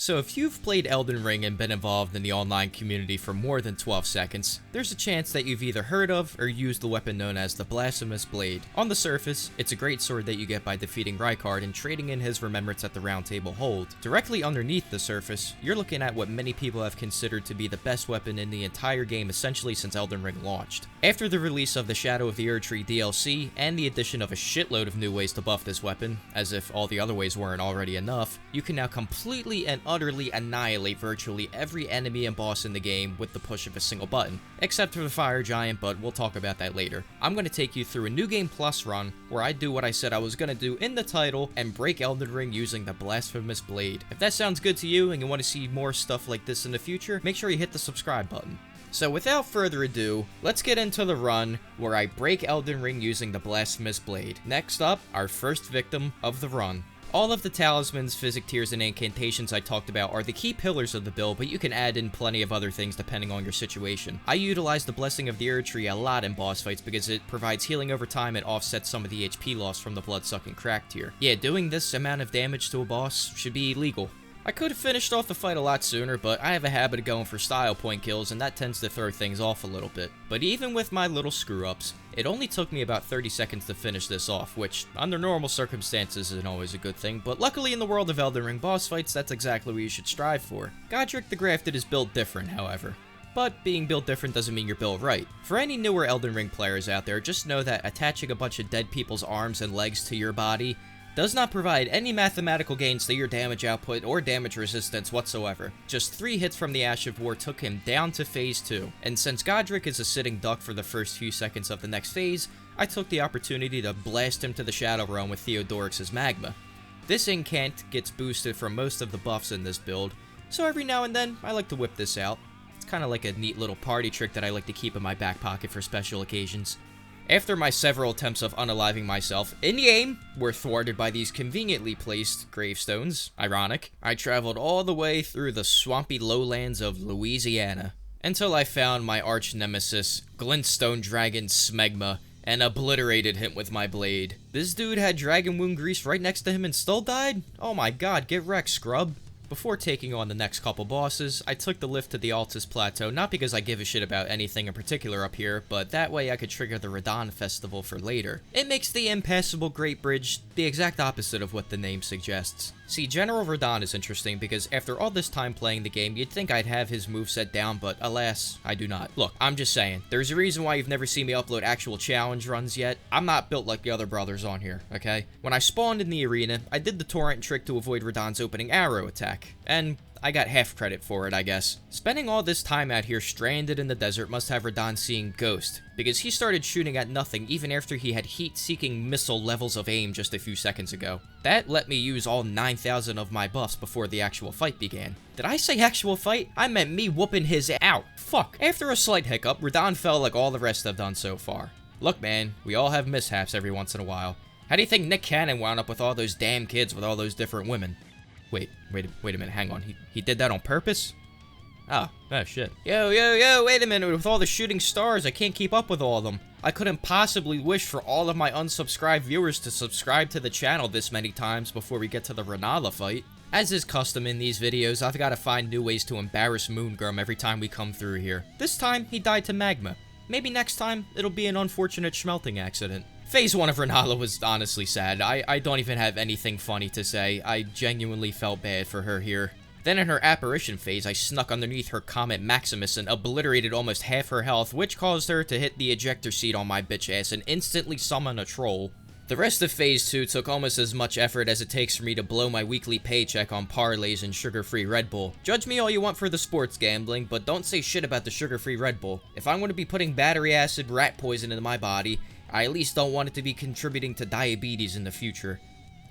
So if you've played Elden Ring and been involved in the online community for more than 12 seconds, there's a chance that you've either heard of or used the weapon known as the Blasphemous Blade. On the surface, it's a great sword that you get by defeating Rykard and trading in his remembrance at the Round Table Hold. Directly underneath the surface, you're looking at what many people have considered to be the best weapon in the entire game essentially since Elden Ring launched. After the release of the Shadow of the Erdtree DLC and the addition of a shitload of new ways to buff this weapon, as if all the other ways weren't already enough, you can now completely and utterly annihilate virtually every enemy and boss in the game with the push of a single button, except for the fire giant, but we'll talk about that later. I'm going to take you through a New Game Plus run where I do what I said I was going to do in the title and break Elden Ring using the Blasphemous Blade. If that sounds good to you and you want to see more stuff like this in the future, make sure you hit the subscribe button. So without further ado, let's get into the run where I break Elden Ring using the Blasphemous Blade. Next up, our first victim of the run. All of the talismans, physic tiers, and incantations I talked about are the key pillars of the build, but you can add in plenty of other things depending on your situation. I utilize the Blessing of the Erdtree a lot in boss fights because it provides healing over time and offsets some of the HP loss from the blood-sucking crack tier. Yeah, doing this amount of damage to a boss should be illegal. I could have finished off the fight a lot sooner, but I have a habit of going for style point kills, and that tends to throw things off a little bit. But even with my little screw-ups, it only took me about 30 seconds to finish this off, which, under normal circumstances, isn't always a good thing, but luckily in the world of Elden Ring boss fights, that's exactly what you should strive for. Godric the Grafted is built different, however. But being built different doesn't mean you're built right. For any newer Elden Ring players out there, just know that attaching a bunch of dead people's arms and legs to your body does not provide any mathematical gains to your damage output or damage resistance whatsoever. Just 3 hits from the Ash of War took him down to phase 2, and since Godric is a sitting duck for the first few seconds of the next phase, I took the opportunity to blast him to the Shadow Realm with Theodorix's Magma. This incant gets boosted from most of the buffs in this build, so every now and then I like to whip this out. It's kind of like a neat little party trick that I like to keep in my back pocket for special occasions. After my several attempts of unaliving myself in-game were thwarted by these conveniently placed gravestones, ironic, I traveled all the way through the swampy lowlands of Louisiana until I found my arch-nemesis, Glintstone Dragon Smegma, and obliterated him with my blade. This dude had dragon wound grease right next to him and still died? Oh my god, get wrecked, scrub. Before taking on the next couple bosses, I took the lift to the Altus Plateau, not because I give a shit about anything in particular up here, but that way I could trigger the Radahn Festival for later. It makes the impassable Great Bridge the exact opposite of what the name suggests. See, General Radahn is interesting because after all this time playing the game, you'd think I'd have his moveset down, but alas, I do not. Look, I'm just saying, there's a reason why you've never seen me upload actual challenge runs yet. I'm not built like the other brothers on here, okay? When I spawned in the arena, I did the torrent trick to avoid Radahn's opening arrow attack, and I got half credit for it, I guess. Spending all this time out here stranded in the desert must have Radahn seeing ghost, because he started shooting at nothing even after he had heat-seeking missile levels of aim just a few seconds ago. That let me use all 9,000 of my buffs before the actual fight began. Did I say actual fight? I meant me whooping his out. Fuck. After a slight hiccup, Radahn fell like all the rest have done so far. Look man, we all have mishaps every once in a while. How do you think Nick Cannon wound up with all those damn kids with all those different women? Wait a minute, hang on. He did that on purpose? Oh shit. Yo, wait a minute, with all the shooting stars, I can't keep up with all of them. I couldn't possibly wish for all of my unsubscribed viewers to subscribe to the channel this many times before we get to the Renala fight. As is custom in these videos, I've got to find new ways to embarrass Moongrum every time we come through here. This time, he died to magma. Maybe next time, it'll be an unfortunate schmelting accident. Phase 1 of Renala was honestly sad. I don't even have anything funny to say. I genuinely felt bad for her here. Then in her apparition phase, I snuck underneath her Comet Maximus and obliterated almost half her health, which caused her to hit the ejector seat on my bitch ass and instantly summon a troll. The rest of Phase 2 took almost as much effort as it takes for me to blow my weekly paycheck on parlays and sugar-free Red Bull. Judge me all you want for the sports gambling, but don't say shit about the sugar-free Red Bull. If I'm going to be putting battery acid rat poison into my body, I at least don't want it to be contributing to diabetes in the future.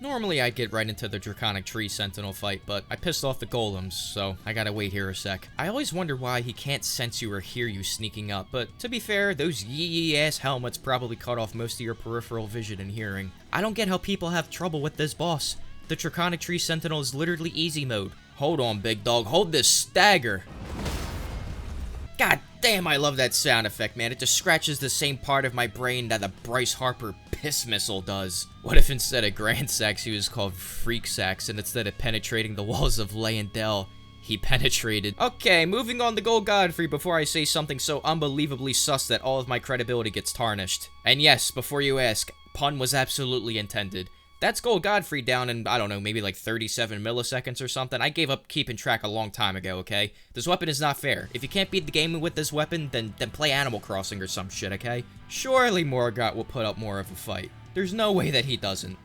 Normally I'd get right into the Draconic Tree Sentinel fight, but I pissed off the golems, so I gotta wait here a sec. I always wonder why he can't sense you or hear you sneaking up, but to be fair, those yee ass helmets probably cut off most of your peripheral vision and hearing. I don't get how people have trouble with this boss. The Draconic Tree Sentinel is literally easy mode. Hold on, big dog, hold this stagger. God Damn, I love that sound effect, man. It just scratches the same part of my brain that the Bryce Harper piss missile does. What if instead of Grand Sax, he was called Freak Sax, and instead of penetrating the walls of Leyendell, he penetrated? Okay, moving on to Gold Godfrey before I say something so unbelievably sus that all of my credibility gets tarnished. And yes, before you ask, pun was absolutely intended. That's Gold Godfrey down in, I don't know, maybe like 37 milliseconds or something. I gave up keeping track a long time ago, okay? This weapon is not fair. If you can't beat the game with this weapon, then play Animal Crossing or some shit, okay? Surely Morgott will put up more of a fight. There's no way that he doesn't.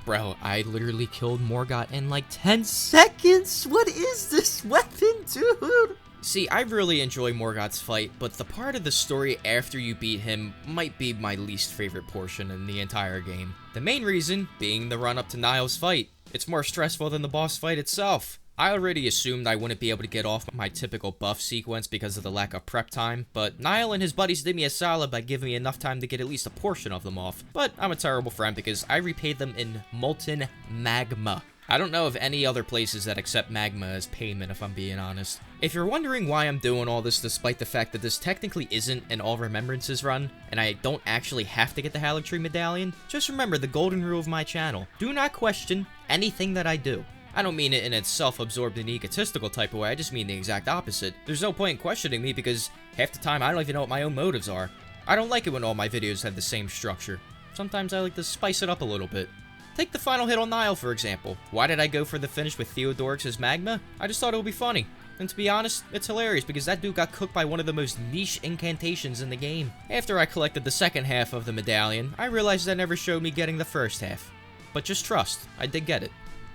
Bro, I literally killed Morgott in like 10 seconds! What is this weapon, dude? See, I really enjoy Morgott's fight, but the part of the story after you beat him might be my least favorite portion in the entire game. The main reason being the run-up to Niall's fight. It's more stressful than the boss fight itself. I already assumed I wouldn't be able to get off my typical buff sequence because of the lack of prep time, but Niall and his buddies did me a solid by giving me enough time to get at least a portion of them off. But I'm a terrible friend because I repaid them in molten magma. I don't know of any other places that accept magma as payment, if I'm being honest. If you're wondering why I'm doing all this despite the fact that this technically isn't an All Remembrances run, and I don't actually have to get the Haligtree Medallion, just remember the golden rule of my channel. Do not question anything that I do. I don't mean it in a self-absorbed and egotistical type of way, I just mean the exact opposite. There's no point in questioning me because half the time I don't even know what my own motives are. I don't like it when all my videos have the same structure. Sometimes I like to spice it up a little bit. Take the final hit on Niall, for example. Why did I go for the finish with Theodorix's Magma? I just thought it would be funny. And to be honest, it's hilarious because that dude got cooked by one of the most niche incantations in the game. After I collected the second half of the medallion, I realized that never showed me getting the first half. But just trust, I did get it.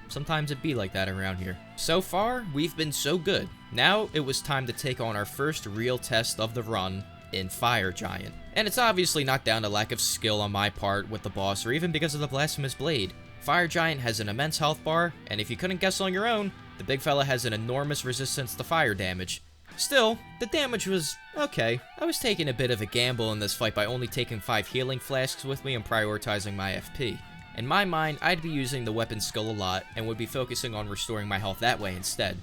Sometimes it be like that around here. So far, we've been so good. Now, it was time to take on our first real test of the run in Fire Giant. And it's obviously not down to lack of skill on my part with the boss or even because of the Blasphemous Blade. Fire Giant has an immense health bar, and if you couldn't guess on your own, the big fella has an enormous resistance to fire damage. Still, the damage was okay. I was taking a bit of a gamble in this fight by only taking 5 healing flasks with me and prioritizing my FP. In my mind, I'd be using the weapon skill a lot, and would be focusing on restoring my health that way instead.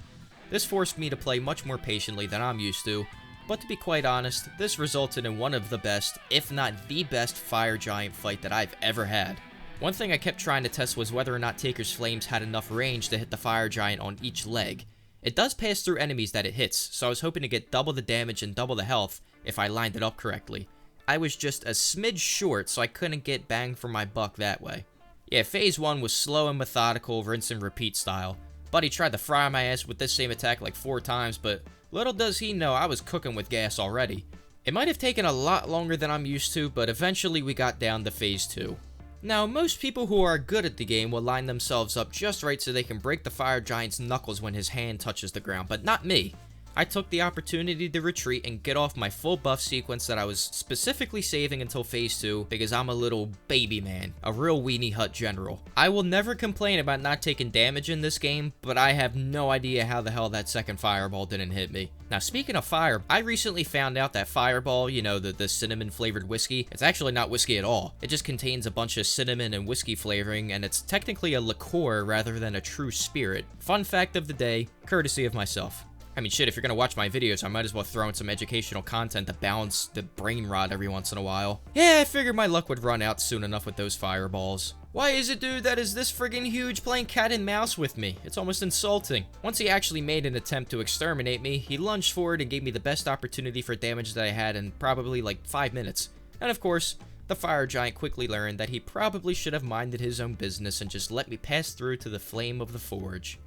This forced me to play much more patiently than I'm used to, but to be quite honest, this resulted in one of the best, if not the best, Fire Giant fight that I've ever had. One thing I kept trying to test was whether or not Taker's Flames had enough range to hit the Fire Giant on each leg. It does pass through enemies that it hits, so I was hoping to get double the damage and double the health if I lined it up correctly. I was just a smidge short, so I couldn't get bang for my buck that way. Yeah, phase 1 was slow and methodical, rinse and repeat style. Buddy tried to fry my ass with this same attack like 4 times, but little does he know I was cooking with gas already. It might have taken a lot longer than I'm used to, but eventually we got down to phase 2. Now, most people who are good at the game will line themselves up just right so they can break the Fire Giant's knuckles when his hand touches the ground, but not me. I took the opportunity to retreat and get off my full buff sequence that I was specifically saving until phase 2 because I'm a little baby man, a real weenie hut general. I will never complain about not taking damage in this game, but I have no idea how the hell that second fireball didn't hit me. Now, speaking of fire, I recently found out that Fireball, you know, the cinnamon flavored whiskey, it's actually not whiskey at all. It just contains a bunch of cinnamon and whiskey flavoring, and it's technically a liqueur rather than a true spirit. Fun fact of the day, courtesy of myself. I mean, shit, if you're gonna watch my videos, I might as well throw in some educational content to balance the brain rot every once in a while. Yeah, I figured my luck would run out soon enough with those fireballs. Why is it, dude, that is this friggin' huge playing cat and mouse with me? It's almost insulting. Once he actually made an attempt to exterminate me, he lunged forward and gave me the best opportunity for damage that I had in probably like 5 minutes. And of course, the Fire Giant quickly learned that he probably should have minded his own business and just let me pass through to the flame of the forge.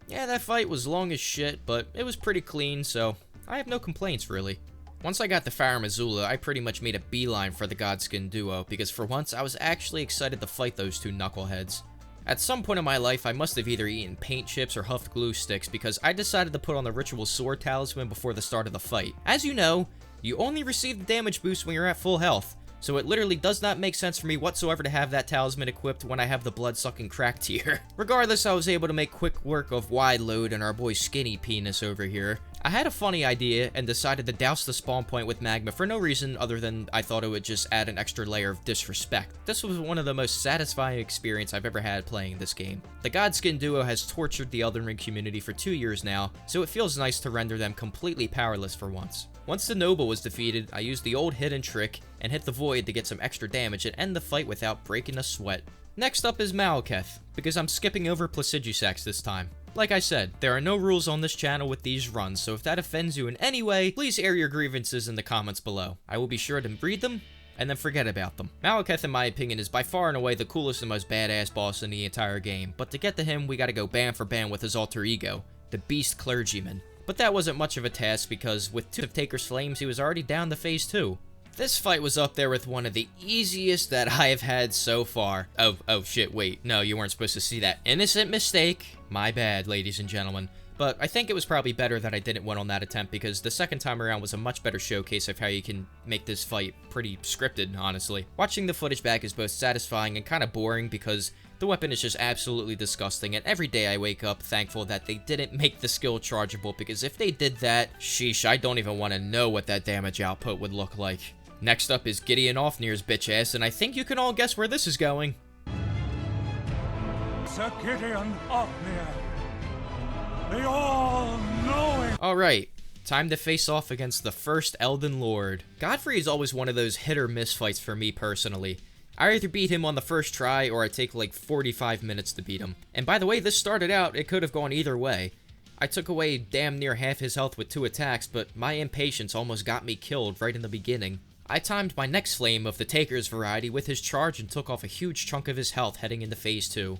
Yeah, that fight was long as shit, but it was pretty clean, so I have no complaints, really. Once I got to Farum Azula, I pretty much made a beeline for the Godskin duo, because for once, I was actually excited to fight those two knuckleheads. At some point in my life, I must have either eaten paint chips or huffed glue sticks, because I decided to put on the Ritual Sword Talisman before the start of the fight. As you know, you only receive the damage boost when you're at full health, so it literally does not make sense for me whatsoever to have that talisman equipped when I have the blood-sucking crack tier. Regardless, I was able to make quick work of Wide Load and our boy Skinny Penis over here. I had a funny idea and decided to douse the spawn point with magma for no reason other than I thought it would just add an extra layer of disrespect. This was one of the most satisfying experiences I've ever had playing this game. The Godskin duo has tortured the Elden Ring community for 2 years now, so it feels nice to render them completely powerless for once. Once the Noble was defeated, I used the old hidden trick and hit the Void to get some extra damage and end the fight without breaking a sweat. Next up is Malekith, because I'm skipping over Placidusax this time. Like I said, there are no rules on this channel with these runs, so if that offends you in any way, please air your grievances in the comments below. I will be sure to read them, and then forget about them. Malekith, in my opinion, is by far and away the coolest and most badass boss in the entire game, but to get to him, we gotta go band for band with his alter ego, the Beast Clergyman. But that wasn't much of a task because with 2 of Taker's Flames, he was already down to phase 2. This fight was up there with one of the easiest that I have had so far. Oh shit, wait, no, you weren't supposed to see that. Innocent mistake. My bad, ladies and gentlemen. But I think it was probably better that I didn't win on that attempt because the second time around was a much better showcase of how you can make this fight pretty scripted, honestly. Watching the footage back is both satisfying and kind of boring because the weapon is just absolutely disgusting, and every day I wake up thankful that they didn't make the skill chargeable because if they did that, sheesh, I don't even want to know what that damage output would look like. Next up is Gideon Ofnir's bitch ass, and I think you can all guess where this is going. Sir Gideon Ofnir, the all-knowing. Alright, time to face off against the first Elden Lord. Godfrey is always one of those hit or miss fights for me personally. I either beat him on the first try or I take like 45 minutes to beat him. And by the way this started out, it could have gone either way. I took away damn near half his health with 2 attacks, but my impatience almost got me killed right in the beginning. I timed my next flame of the Taker's variety with his charge and took off a huge chunk of his health heading into phase 2.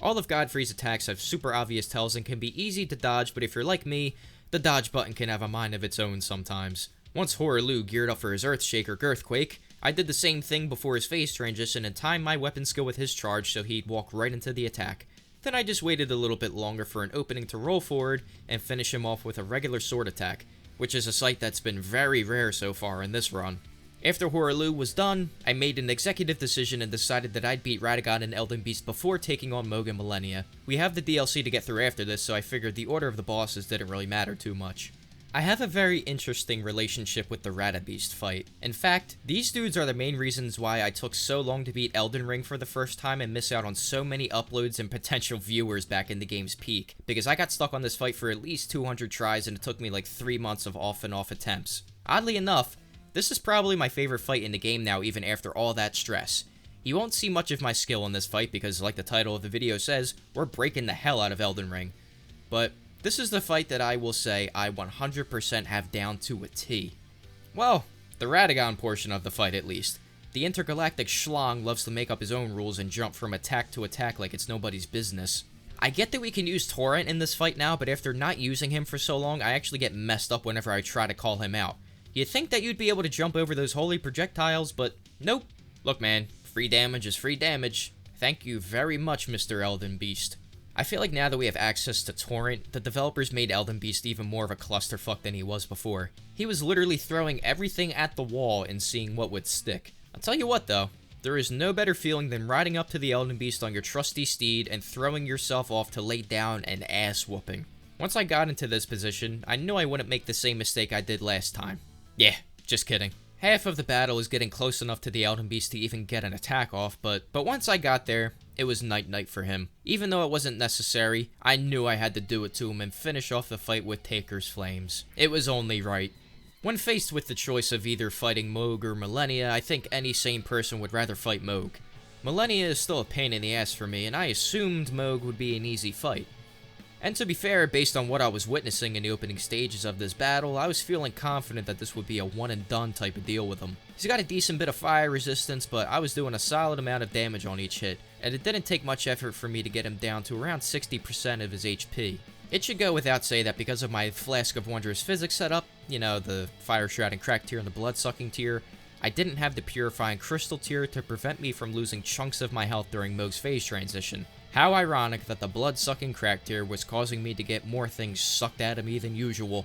All of Godfrey's attacks have super obvious tells and can be easy to dodge, but if you're like me, the dodge button can have a mind of its own sometimes. Once Hoarlu geared up for his Earthshaker Girthquake, I did the same thing before his phase transition and timed my weapon skill with his charge so he'd walk right into the attack. Then I just waited a little bit longer for an opening to roll forward and finish him off with a regular sword attack, which is a sight that's been very rare so far in this run. After Hoarlu was done, I made an executive decision and decided that I'd beat Radagon and Elden Beast before taking on Mohg and Millennia. We have the DLC to get through after this, so I figured the order of the bosses didn't really matter too much. I have a very interesting relationship with the Radabeast fight. In fact, these dudes are the main reasons why I took so long to beat Elden Ring for the first time and miss out on so many uploads and potential viewers back in the game's peak, because I got stuck on this fight for at least 200 tries and it took me like 3 months of off and off attempts. Oddly enough, this is probably my favorite fight in the game now even after all that stress. You won't see much of my skill in this fight because, like the title of the video says, we're breaking the hell out of Elden Ring. But this is the fight that I will say I 100% have down to a T. Well, the Radagon portion of the fight at least. The intergalactic schlong loves to make up his own rules and jump from attack to attack like it's nobody's business. I get that we can use Torrent in this fight now, but after not using him for so long, I actually get messed up whenever I try to call him out. You'd think that you'd be able to jump over those holy projectiles, but nope. Look man, free damage is free damage. Thank you very much, Mr. Elden Beast. I feel like now that we have access to Torrent, the developers made Elden Beast even more of a clusterfuck than he was before. He was literally throwing everything at the wall and seeing what would stick. I'll tell you what though, there is no better feeling than riding up to the Elden Beast on your trusty steed and throwing yourself off to lay down an ass whooping. Once I got into this position, I knew I wouldn't make the same mistake I did last time. Yeah, just kidding. Half of the battle is getting close enough to the Elden Beast to even get an attack off, but once I got there, it was night-night for him. Even though it wasn't necessary, I knew I had to do it to him and finish off the fight with Taker's Flames. It was only right. When faced with the choice of either fighting Mohg or Millennia, I think any sane person would rather fight Mohg. Millennia is still a pain in the ass for me, and I assumed Mohg would be an easy fight. And to be fair, based on what I was witnessing in the opening stages of this battle, I was feeling confident that this would be a one-and-done type of deal with him. He's got a decent bit of fire resistance, but I was doing a solid amount of damage on each hit, and it didn't take much effort for me to get him down to around 60% of his HP. It should go without say that because of my Flask of Wondrous Physics setup, you know, the Fire Shroud and Crack tier and the Blood Sucking tier, I didn't have the Purifying Crystal tier to prevent me from losing chunks of my health during Mohg's phase transition. How ironic that the Blood-Sucking Crack tier was causing me to get more things sucked out of me than usual.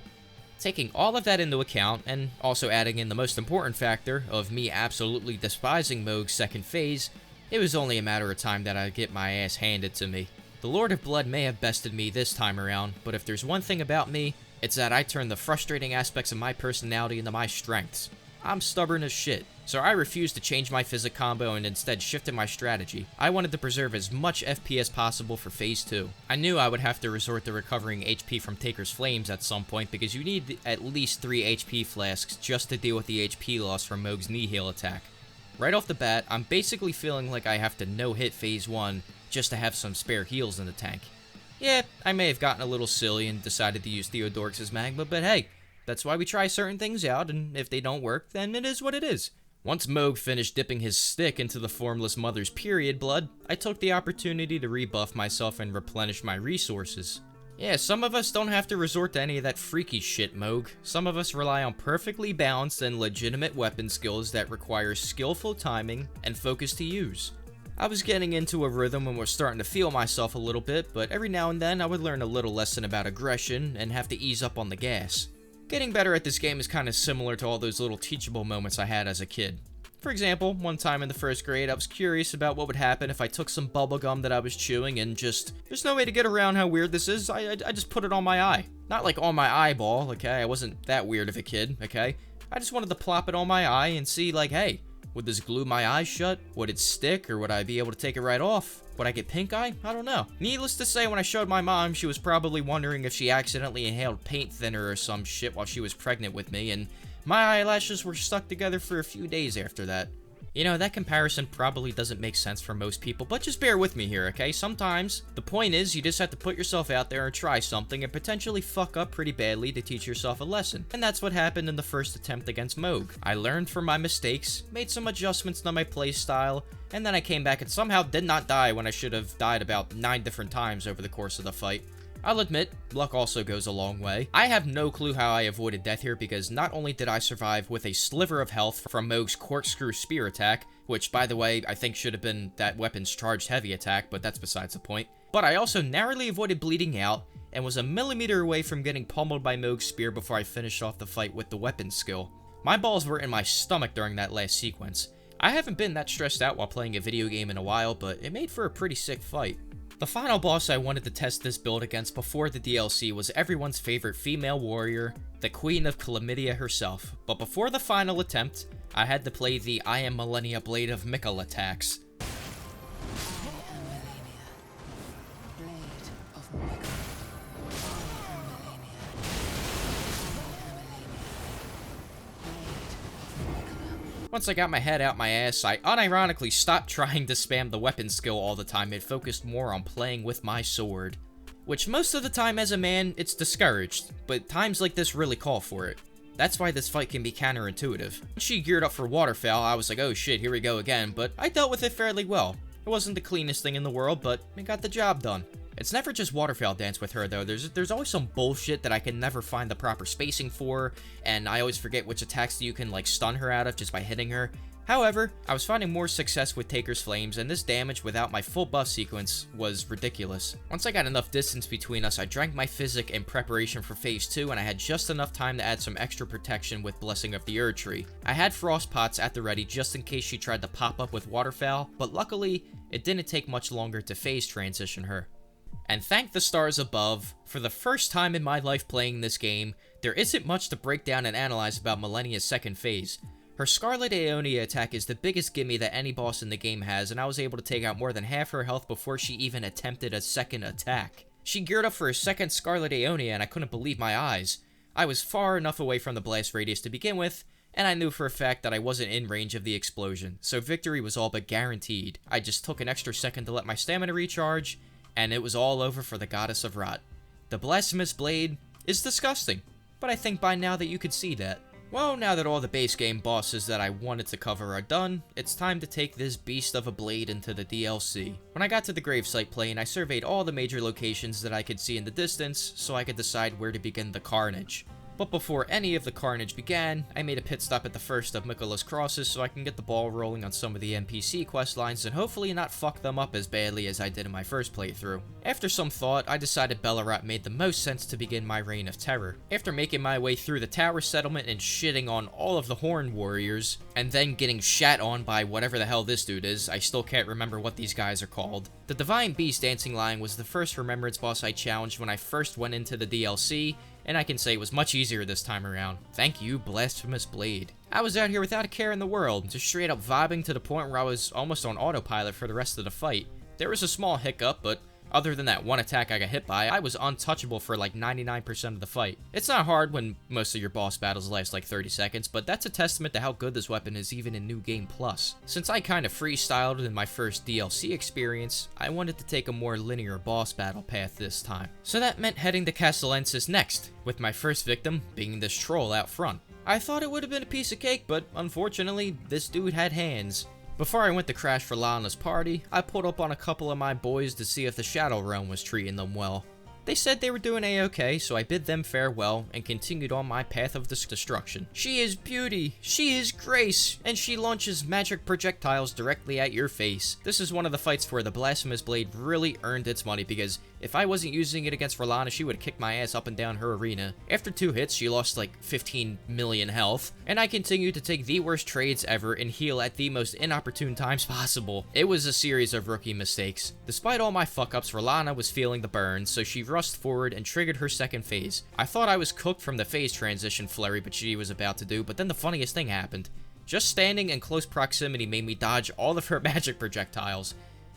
Taking all of that into account, and also adding in the most important factor of me absolutely despising Mohg's second phase, it was only a matter of time that I'd get my ass handed to me. The Lord of Blood may have bested me this time around, but if there's one thing about me, It's that I turn the frustrating aspects of my personality into my strengths. I'm stubborn as shit, so I refused to change my physic combo and instead shifted my strategy. I wanted to preserve as much FP as possible for Phase 2. I knew I would have to resort to recovering HP from Taker's Flames at some point because you need at least 3 HP flasks just to deal with the HP loss from Mohg's knee heal attack. Right off the bat, I'm basically feeling like I have to no-hit Phase 1 just to have some spare heals in the tank. Yeah, I may have gotten a little silly and decided to use Theodorix's Magma, but hey, that's why we try certain things out, and if they don't work, then it is what it is. Once Mohg finished dipping his stick into the Formless Mother's period blood, I took the opportunity to rebuff myself and replenish my resources. Yeah, some of us don't have to resort to any of that freaky shit, Mohg. Some of us rely on perfectly balanced and legitimate weapon skills that require skillful timing and focus to use. I was getting into a rhythm and was starting to feel myself a little bit, but every now and then I would learn a little lesson about aggression and have to ease up on the gas. Getting better at this game is kind of similar to all those little teachable moments I had as a kid. For example, one time in the first grade, I was curious about what would happen if I took some bubblegum that I was chewing and there's no way to get around how weird this is, I just put it on my eye. Not like on my eyeball, okay? I wasn't that weird of a kid, okay? I just wanted to plop it on my eye and see, like, hey, would this glue my eyes shut? Would it stick, or would I be able to take it right off? Would I get pink eye? I don't know. Needless to say, when I showed my mom, she was probably wondering if she accidentally inhaled paint thinner or some shit while she was pregnant with me, and my eyelashes were stuck together for a few days after that. You know, that comparison probably doesn't make sense for most people, but just bear with me here, okay? Sometimes, the point is, you just have to put yourself out there and try something and potentially fuck up pretty badly to teach yourself a lesson. And that's what happened in the first attempt against Mohg. I learned from my mistakes, made some adjustments to my playstyle, and then I came back and somehow did not die when I should have died about 9 different times over the course of the fight. I'll admit, luck also goes a long way. I have no clue how I avoided death here because not only did I survive with a sliver of health from Mohg's corkscrew spear attack, which by the way, I think should have been that weapon's charged heavy attack, but that's besides the point, but I also narrowly avoided bleeding out and was a millimeter away from getting pummeled by Mohg's spear before I finished off the fight with the weapon skill. My balls were in my stomach during that last sequence. I haven't been that stressed out while playing a video game in a while, but it made for a pretty sick fight. The final boss I wanted to test this build against before the DLC was everyone's favorite female warrior, the Queen of Chlamydia herself, but before the final attempt, I had to play the I Am Millennia Blade of Mikkel attacks. Once I got my head out my ass, I unironically stopped trying to spam the weapon skill all the time and focused more on playing with my sword. Which most of the time as a man, it's discouraged, but times like this really call for it. That's why this fight can be counterintuitive. When she geared up for Waterfowl, I was like, oh shit, here we go again, but I dealt with it fairly well. It wasn't the cleanest thing in the world, but it got the job done. It's never just Waterfowl dance with her though, there's always some bullshit that I can never find the proper spacing for, and I always forget which attacks you can like stun her out of just by hitting her. However, I was finding more success with Taker's Flames, and this damage without my full buff sequence was ridiculous. Once I got enough distance between us, I drank my physic in preparation for Phase 2, and I had just enough time to add some extra protection with Blessing of the Erdtree. I had Frost Pots at the ready just in case she tried to pop up with Waterfowl, but luckily, it didn't take much longer to phase transition her. And thank the stars above, for the first time in my life playing this game, there isn't much to break down and analyze about Millennia's second phase. Her Scarlet Aeonia attack is the biggest gimme that any boss in the game has, and I was able to take out more than half her health before she even attempted a second attack. She geared up for a second Scarlet Aeonia and I couldn't believe my eyes. I was far enough away from the blast radius to begin with, and I knew for a fact that I wasn't in range of the explosion, so victory was all but guaranteed. I just took an extra second to let my stamina recharge, and it was all over for the Goddess of Rot. The Blasphemous Blade is disgusting, but I think by now that you could see that. Well, now that all the base game bosses that I wanted to cover are done, it's time to take this beast of a blade into the DLC. When I got to the gravesite plane, I surveyed all the major locations that I could see in the distance, so I could decide where to begin the carnage. But before any of the carnage began, I made a pit stop at the first of Miquella's crosses so I can get the ball rolling on some of the NPC questlines and hopefully not fuck them up as badly as I did in my first playthrough. After some thought, I decided Bellerotte made the most sense to begin my reign of terror. After making my way through the tower settlement and shitting on all of the Horn Warriors, and then getting shat on by whatever the hell this dude is, I still can't remember what these guys are called. The Divine Beast Dancing Lion was the first Remembrance boss I challenged when I first went into the DLC, and I can say it was much easier this time around. Thank you, Blasphemous Blade. I was out here without a care in the world, just straight up vibing to the point where I was almost on autopilot for the rest of the fight. There was a small hiccup, but other than that one attack I got hit by, I was untouchable for like 99% of the fight. It's not hard when most of your boss battles last like 30 seconds, but that's a testament to how good this weapon is even in New Game Plus. Since I kinda freestyled in my first DLC experience, I wanted to take a more linear boss battle path this time. So that meant heading to Castellensis next, with my first victim being this troll out front. I thought it would have been a piece of cake, but unfortunately, this dude had hands. Before I went to crash for Lana's party, I pulled up on a couple of my boys to see if the Shadow Realm was treating them well. They said they were doing a-okay, so I bid them farewell and continued on my path of destruction. She is beauty, she is grace, and she launches magic projectiles directly at your face. This is one of the fights where the Blasphemous Blade really earned its money, because if I wasn't using it against Rolana, she would have kicked my ass up and down her arena. After 2 hits, she lost like 15 million health, and I continued to take the worst trades ever and heal at the most inopportune times possible. It was a series of rookie mistakes. Despite all my fuck-ups, Rolana was feeling the burns, so she rushed forward and triggered her second phase. I thought I was cooked from the phase transition flurry but she was about to do, but then the funniest thing happened. Just standing in close proximity made me dodge all of her magic projectiles.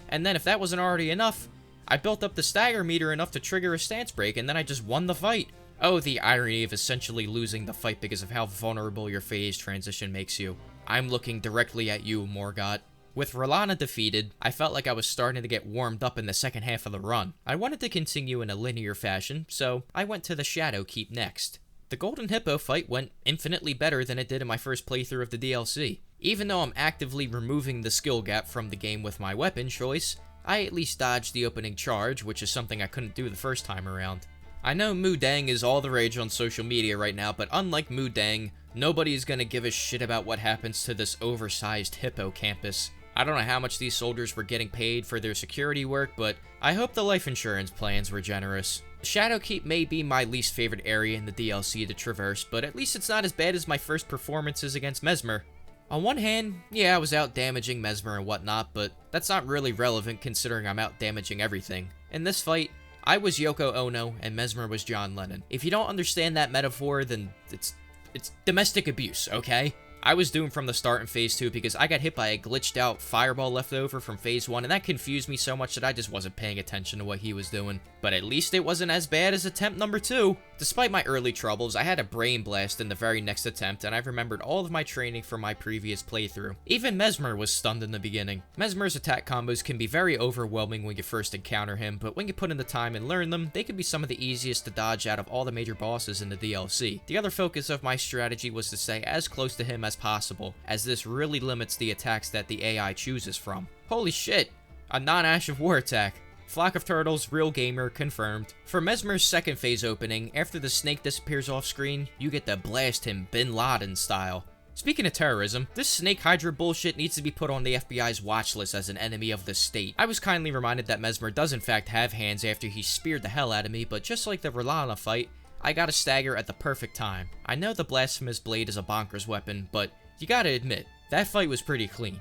And then if that wasn't already enough, I built up the stagger meter enough to trigger a stance break, and then I just won the fight. Oh, the irony of essentially losing the fight because of how vulnerable your phase transition makes you. I'm looking directly at you, Morgott. With Rolana defeated, I felt like I was starting to get warmed up in the second half of the run. I wanted to continue in a linear fashion, so I went to the Shadow Keep next. The Golden Hippo fight went infinitely better than it did in my first playthrough of the DLC. Even though I'm actively removing the skill gap from the game with my weapon choice, I at least dodged the opening charge, which is something I couldn't do the first time around. I know Mudang is all the rage on social media right now, but unlike Mudang, nobody is gonna give a shit about what happens to this oversized hippocampus. I don't know how much these soldiers were getting paid for their security work, but I hope the life insurance plans were generous. Shadowkeep may be my least favorite area in the DLC to traverse, but at least it's not as bad as my first performances against Mesmer. On one hand, yeah, I was out damaging Mesmer and whatnot, but that's not really relevant considering I'm out damaging everything. In this fight, I was Yoko Ono and Mesmer was John Lennon. If you don't understand that metaphor, then it's domestic abuse, okay? I was doomed from the start in Phase 2 because I got hit by a glitched out fireball left over from Phase 1, and that confused me so much that I just wasn't paying attention to what he was doing. But at least it wasn't as bad as attempt number 2. Despite my early troubles, I had a brain blast in the very next attempt, and I remembered all of my training from my previous playthrough. Even Mesmer was stunned in the beginning. Mesmer's attack combos can be very overwhelming when you first encounter him, but when you put in the time and learn them, they can be some of the easiest to dodge out of all the major bosses in the DLC. The other focus of my strategy was to stay as close to him as possible, as this really limits the attacks that the AI chooses from. Holy shit! A non-Ash of War attack. Flock of Turtles, real gamer, confirmed. For Mesmer's second phase opening, after the snake disappears off screen, you get to blast him Bin Laden style. Speaking of terrorism, this Snake Hydra bullshit needs to be put on the FBI's watch list as an enemy of the state. I was kindly reminded that Mesmer does in fact have hands after he speared the hell out of me, but just like the Rolana fight, I got a stagger at the perfect time. I know the Blasphemous Blade is a bonkers weapon, but you gotta admit, that fight was pretty clean.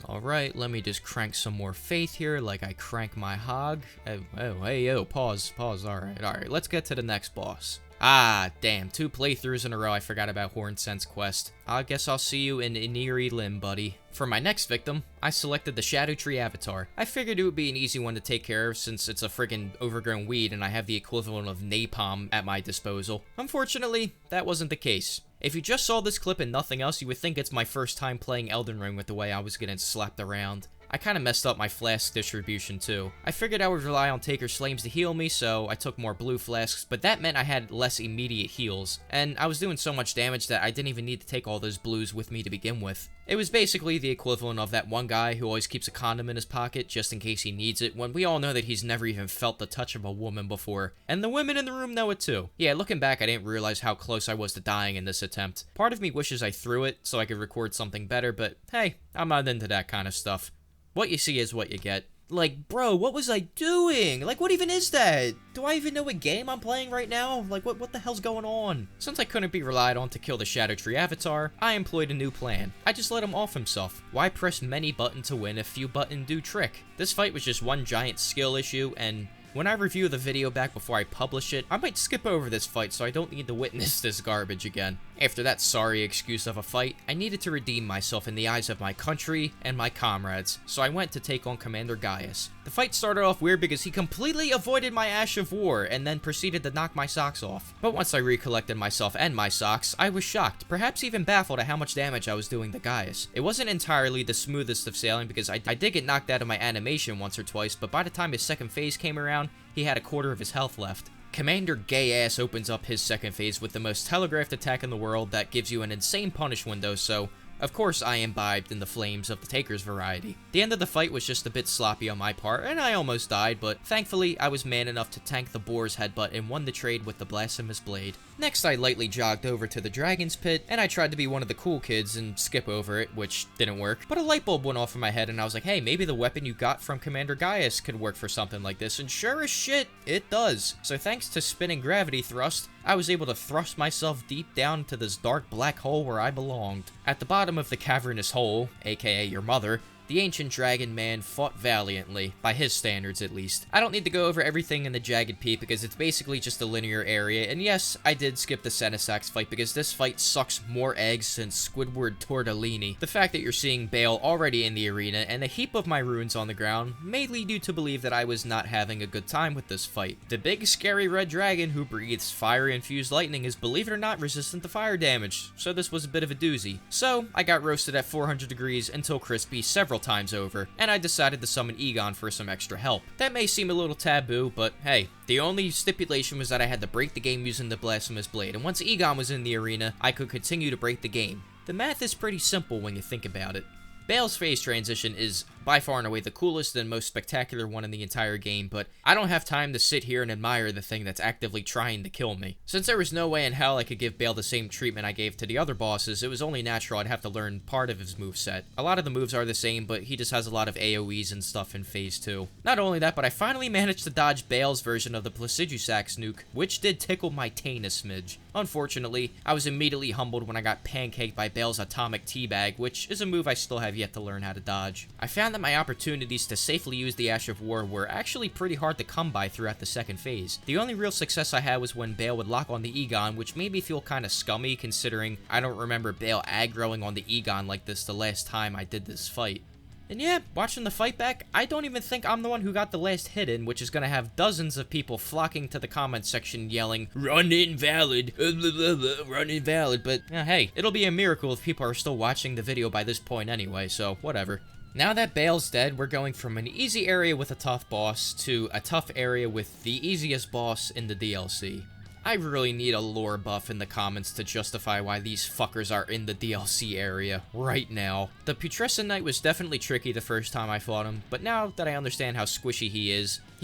Alright, let me just crank some more faith here like I crank my hog. Pause, alright, let's get to the next boss. Ah, damn, 2 playthroughs in a row I forgot about Hornsense Quest. I guess I'll see you in Iniri Lim, buddy. For my next victim, I selected the Shadow Tree Avatar. I figured it would be an easy one to take care of since it's a friggin' overgrown weed and I have the equivalent of napalm at my disposal. Unfortunately, that wasn't the case. If you just saw this clip and nothing else, you would think it's my first time playing Elden Ring with the way I was getting slapped around. I kinda messed up my flask distribution too. I figured I would rely on Taker Flames to heal me, so I took more blue flasks, but that meant I had less immediate heals. And I was doing so much damage that I didn't even need to take all those blues with me to begin with. It was basically the equivalent of that one guy who always keeps a condom in his pocket just in case he needs it, when we all know that he's never even felt the touch of a woman before. And the women in the room know it too. Yeah, looking back, I didn't realize how close I was to dying in this attempt. Part of me wishes I threw it so I could record something better, but hey, I'm not into that kind of stuff. What you see is what you get. Like, bro, what was I doing? Like, what even is that? Do I even know what game I'm playing right now? Like, what the hell's going on? Since I couldn't be relied on to kill the Shadow Tree Avatar, I employed a new plan. I just let him off himself. Why press many button to win if few button do trick? This fight was just one giant skill issue, and When I review the video back before I publish it, I might skip over this fight so I don't need to witness this garbage again. After that sorry excuse of a fight, I needed to redeem myself in the eyes of my country and my comrades, so I went to take on Commander Gaius. The fight started off weird because he completely avoided my Ash of War and then proceeded to knock my socks off. But once I recollected myself and my socks, I was shocked, perhaps even baffled at how much damage I was doing to Gaius. It wasn't entirely the smoothest of sailing because I did get knocked out of my animation once or twice, but by the time his second phase came around, he had a quarter of his health left. Commander Gay-Ass opens up his second phase with the most telegraphed attack in the world that gives you an insane punish window, so of course I imbibed in the flames of the Taker's variety. The end of the fight was just a bit sloppy on my part, and I almost died, but thankfully I was man enough to tank the Boar's Headbutt and won the trade with the Blasphemous Blade. Next I lightly jogged over to the Dragon's Pit, and I tried to be one of the cool kids and skip over it, which didn't work, but a light bulb went off in my head and I was like, hey, maybe the weapon you got from Commander Gaius could work for something like this, and sure as shit, it does. So thanks to spinning gravity thrust, I was able to thrust myself deep down into this dark black hole where I belonged. At the bottom of the cavernous hole, aka your mother, the ancient dragon man fought valiantly, by his standards at least. I don't need to go over everything in the Jagged Peak because it's basically just a linear area, and yes, I did skip the Senesax fight because this fight sucks more eggs since Squidward Tortellini. The fact that you're seeing Bale already in the arena and a heap of my runes on the ground may lead you to believe that I was not having a good time with this fight. The big scary red dragon who breathes fire-infused lightning is, believe it or not, resistant to fire damage, so this was a bit of a doozy. So, I got roasted at 400 degrees until crispy several times over, and I decided to summon Egon for some extra help. That may seem a little taboo, but hey, the only stipulation was that I had to break the game using the Blasphemous Blade, and once Egon was in the arena, I could continue to break the game. The math is pretty simple when you think about it. Bale's phase transition is by far and away the coolest and most spectacular one in the entire game, but I don't have time to sit here and admire the thing that's actively trying to kill me. Since there was no way in hell I could give Bale the same treatment I gave to the other bosses, it was only natural I'd have to learn part of his moveset. A lot of the moves are the same, but he just has a lot of AoEs and stuff in phase 2. Not only that, but I finally managed to dodge Bale's version of the Placidusax nuke, which did tickle my taint a smidge. Unfortunately, I was immediately humbled when I got pancaked by Bale's Atomic Teabag, which is a move I still have yet to learn how to dodge. I found that my opportunities to safely use the Ash of War were actually pretty hard to come by throughout the second phase. The only real success I had was when Bale would lock on the Egon, which made me feel kinda scummy considering I don't remember Bale aggroing on the Egon like this the last time I did this fight. And yeah, watching the fight back, I don't even think I'm the one who got the last hit in, which is gonna have dozens of people flocking to the comment section yelling, "Run invalid, run invalid," but hey, it'll be a miracle if people are still watching the video by this point anyway, so whatever. Now that Bale's dead, we're going from an easy area with a tough boss to a tough area with the easiest boss in the DLC. I really need a lore buff in the comments to justify why these fuckers are in the DLC area right now. The Putrescent Knight was definitely tricky the first time I fought him, but now that I understand how squishy he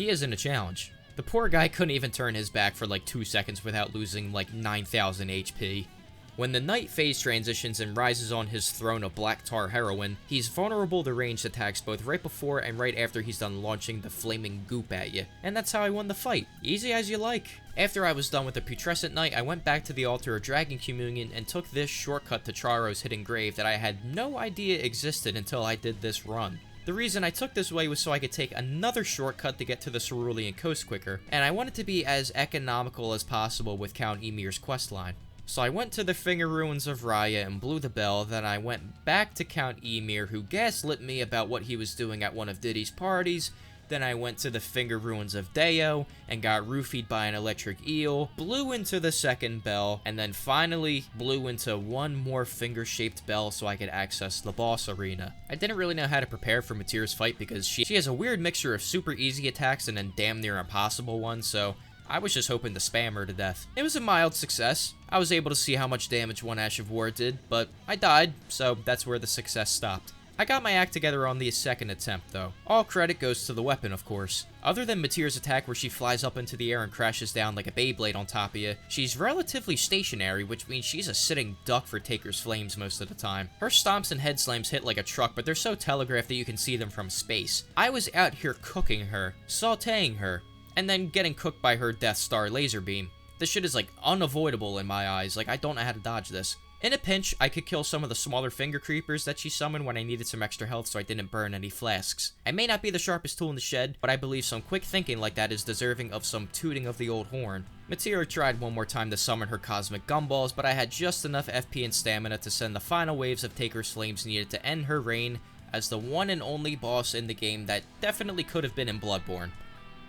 isn't a challenge. The poor guy couldn't even turn his back for like 2 seconds without losing like 9,000 HP. When the Knight phase transitions and rises on his throne of Black Tar Heroin, he's vulnerable to ranged attacks both right before and right after he's done launching the flaming goop at you. And that's how I won the fight. Easy as you like. After I was done with the Putrescent Knight, I went back to the altar of Dragon Communion and took this shortcut to Charo's hidden grave that I had no idea existed until I did this run. The reason I took this way was so I could take another shortcut to get to the Cerulean Coast quicker, and I wanted to be as economical as possible with Count Emir's questline. So I went to the Finger Ruins of Raya and blew the bell, then I went back to Count Emir, who gaslit me about what he was doing at one of Diddy's parties. Then I went to the Finger Ruins of Deo and got roofied by an electric eel, blew into the second bell, and then finally blew into one more finger-shaped bell so I could access the boss arena. I didn't really know how to prepare for Matir's fight because she has a weird mixture of super easy attacks and then damn near impossible ones, so I was just hoping to spam her to death. It was a mild success. I was able to see how much damage one Ash of War did, but I died, so that's where the success stopped. I got my act together on the second attempt, though. All credit goes to the weapon, of course. Other than Matir's attack where she flies up into the air and crashes down like a Beyblade on top of you, she's relatively stationary, which means she's a sitting duck for Taker's Flames most of the time. Her stomps and head slams hit like a truck, but they're so telegraphed that you can see them from space. I was out here cooking her, sauteing her, and then getting cooked by her Death Star laser beam. This shit is like unavoidable in my eyes, like I don't know how to dodge this. In a pinch, I could kill some of the smaller finger creepers that she summoned when I needed some extra health so I didn't burn any flasks. I may not be the sharpest tool in the shed, but I believe some quick thinking like that is deserving of some tooting of the old horn. Materia tried one more time to summon her cosmic gumballs, but I had just enough FP and stamina to send the final waves of Taker's Flames needed to end her reign as the one and only boss in the game that definitely could have been in Bloodborne.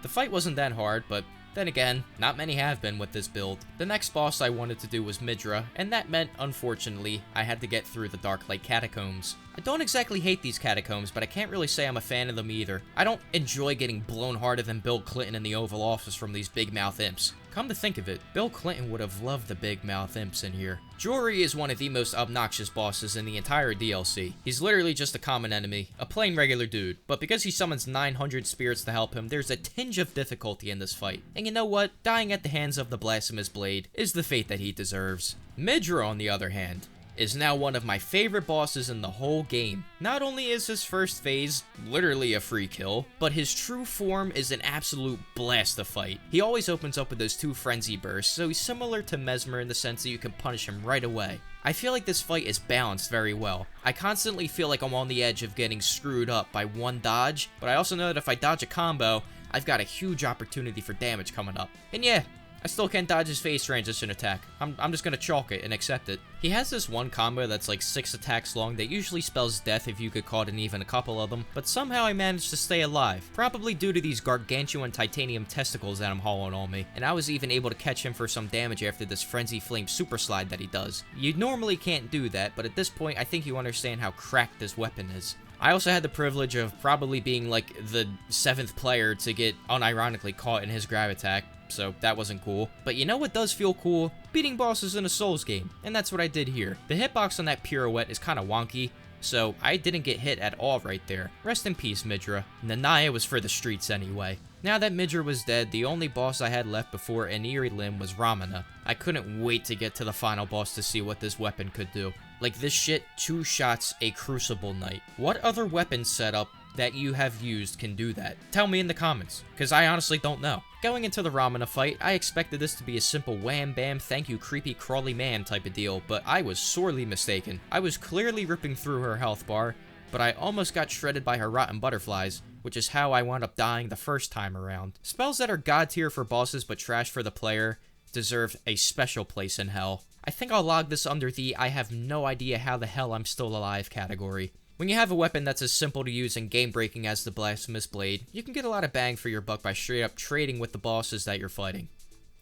The fight wasn't that hard, but then again, not many have been with this build. The next boss I wanted to do was Midra, and that meant, unfortunately, I had to get through the Darklight Catacombs. I don't exactly hate these catacombs, but I can't really say I'm a fan of them either. I don't enjoy getting blown harder than Bill Clinton in the Oval Office from these big mouth imps. Come to think of it, Bill Clinton would have loved the big mouth imps in here. Jory is one of the most obnoxious bosses in the entire DLC. He's literally just a common enemy, a plain regular dude, but because he summons 900 spirits to help him, there's a tinge of difficulty in this fight. And you know what? Dying at the hands of the Blasphemous Blade is the fate that he deserves. Midra, on the other hand, is now one of my favorite bosses in the whole game. Not only is his first phase literally a free kill, but his true form is an absolute blast to fight. He always opens up with those 2 frenzy bursts, so he's similar to Mesmer in the sense that you can punish him right away. I feel like this fight is balanced very well. I constantly feel like I'm on the edge of getting screwed up by one dodge, but I also know that if I dodge a combo, I've got a huge opportunity for damage coming up. And yeah, I still can't dodge his phase transition attack. I'm just gonna chalk it and accept it. He has this one combo that's like 6 attacks long that usually spells death if you get caught in even a couple of them, but somehow I managed to stay alive, probably due to these gargantuan titanium testicles that I'm hauling on me, and I was even able to catch him for some damage after this Frenzy Flame super slide that he does. You normally can't do that, but at this point I think you understand how cracked this weapon is. I also had the privilege of probably being like the 7th player to get unironically caught in his grab attack, so that wasn't cool. But you know what does feel cool? Beating bosses in a Souls game, and that's what I did here. The hitbox on that pirouette is kind of wonky, so I didn't get hit at all right there. Rest in peace, Midra. Nanaya was for the streets anyway. Now that Midra was dead, the only boss I had left before an eerie limb was Ramana. I couldn't wait to get to the final boss to see what this weapon could do. Like this shit 2 shots a Crucible Knight. What other weapon setup that you have used can do that? Tell me in the comments, because I honestly don't know. Going into the Ramana fight, I expected this to be a simple wham bam thank you creepy crawly man type of deal, but I was sorely mistaken. I was clearly ripping through her health bar, but I almost got shredded by her rotten butterflies, which is how I wound up dying the first time around. Spells that are god tier for bosses but trash for the player deserve a special place in hell. I think I'll log this under the I have no idea how the hell I'm still alive category. When you have a weapon that's as simple to use and game-breaking as the Blasphemous Blade, you can get a lot of bang for your buck by straight up trading with the bosses that you're fighting.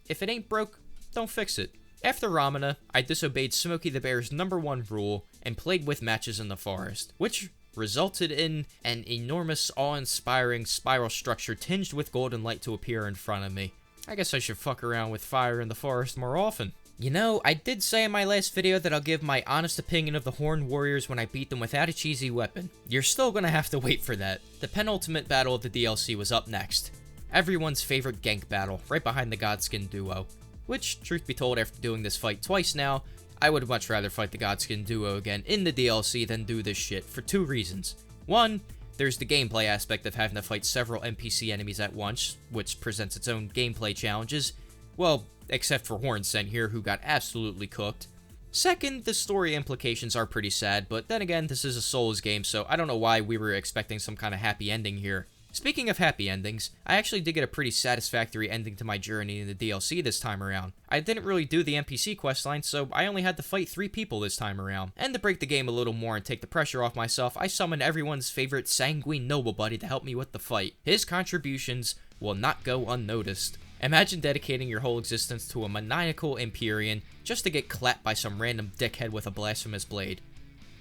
If it ain't broke, don't fix it. After Ramana, I disobeyed Smokey the Bear's #1 rule and played with matches in the forest, which resulted in an enormous, awe-inspiring spiral structure tinged with golden light to appear in front of me. I guess I should fuck around with fire in the forest more often. You know, I did say in my last video that I'll give my honest opinion of the Horned Warriors when I beat them without a cheesy weapon. You're still gonna have to wait for that. The penultimate battle of the DLC was up next. Everyone's favorite gank battle, right behind the Godskin duo. Which, truth be told, after doing this fight twice now, I would much rather fight the Godskin duo again in the DLC than do this shit for 2 reasons. 1, there's the gameplay aspect of having to fight several NPC enemies at once, which presents its own gameplay challenges. Well, except for Hornsent here, who got absolutely cooked. Second, the story implications are pretty sad, but then again, this is a Souls game, so I don't know why we were expecting some kind of happy ending here. Speaking of happy endings, I actually did get a pretty satisfactory ending to my journey in the DLC this time around. I didn't really do the NPC questline, so I only had to fight 3 people this time around. And to break the game a little more and take the pressure off myself, I summoned everyone's favorite sanguine noble buddy to help me with the fight. His contributions will not go unnoticed. Imagine dedicating your whole existence to a maniacal Empyrean just to get clapped by some random dickhead with a Blasphemous Blade.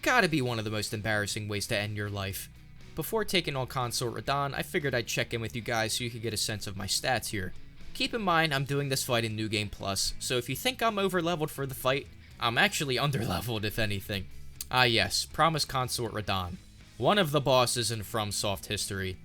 Gotta be one of the most embarrassing ways to end your life. Before taking on Consort Radahn, I figured I'd check in with you guys so you could get a sense of my stats here. Keep in mind, I'm doing this fight in New Game Plus, so if you think I'm over-leveled for the fight, I'm actually under-leveled if anything. Ah yes, Promised Consort Radahn. One of the bosses in FromSoft history.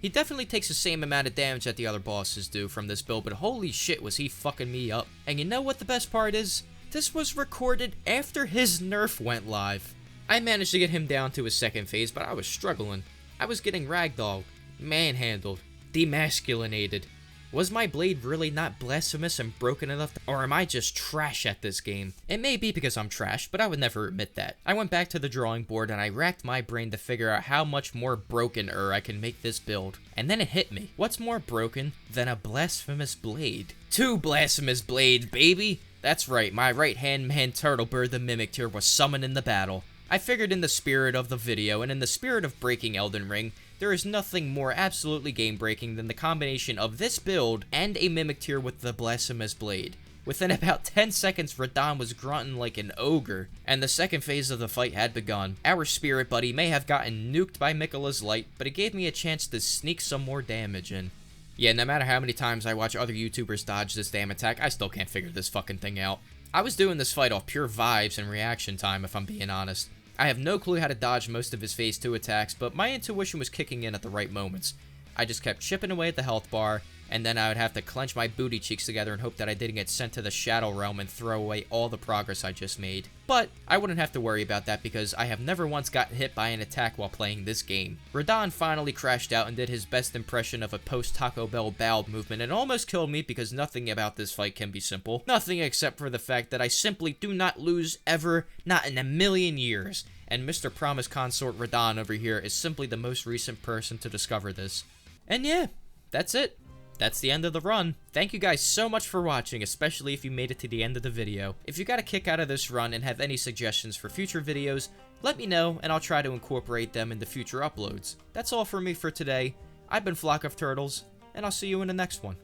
He definitely takes the same amount of damage that the other bosses do from this build, but holy shit was he fucking me up. And you know what the best part is? This was recorded after his nerf went live. I managed to get him down to his 2nd phase, but I was struggling. I was getting ragdolled, manhandled, demasculinated. Was my blade really not blasphemous and broken enough, or am I just trash at this game? It may be because I'm trash, but I would never admit that. I went back to the drawing board and I racked my brain to figure out how much more broken-er I can make this build. And then it hit me. What's more broken than a Blasphemous Blade? 2 Blasphemous Blade, baby! That's right, my right-hand man Turtlebird the Mimictyr was summoned in the battle. I figured in the spirit of the video, and in the spirit of breaking Elden Ring, there is nothing more absolutely game-breaking than the combination of this build and a Mimictyr with the Blasphemous Blade. Within about 10 seconds, Radahn was grunting like an ogre, and the second phase of the fight had begun. Our spirit buddy may have gotten nuked by Miquella's light, but it gave me a chance to sneak some more damage in. Yeah, no matter how many times I watch other YouTubers dodge this damn attack, I still can't figure this fucking thing out. I was doing this fight off pure vibes and reaction time, if I'm being honest. I have no clue how to dodge most of his phase 2 attacks, but my intuition was kicking in at the right moments. I just kept chipping away at the health bar, and then I would have to clench my booty cheeks together and hope that I didn't get sent to the Shadow Realm and throw away all the progress I just made. But I wouldn't have to worry about that because I have never once gotten hit by an attack while playing this game. Radahn finally crashed out and did his best impression of a post-Taco Bell bowel movement and almost killed me because nothing about this fight can be simple. Nothing except for the fact that I simply do not lose ever, not in a million years. And Mr. Promise Consort Radahn over here is simply the most recent person to discover this. And yeah, that's it. That's the end of the run. Thank you guys so much for watching, especially if you made it to the end of the video. If you got a kick out of this run and have any suggestions for future videos, let me know and I'll try to incorporate them into future uploads. That's all for me for today. I've been Flock of Turtles, and I'll see you in the next one.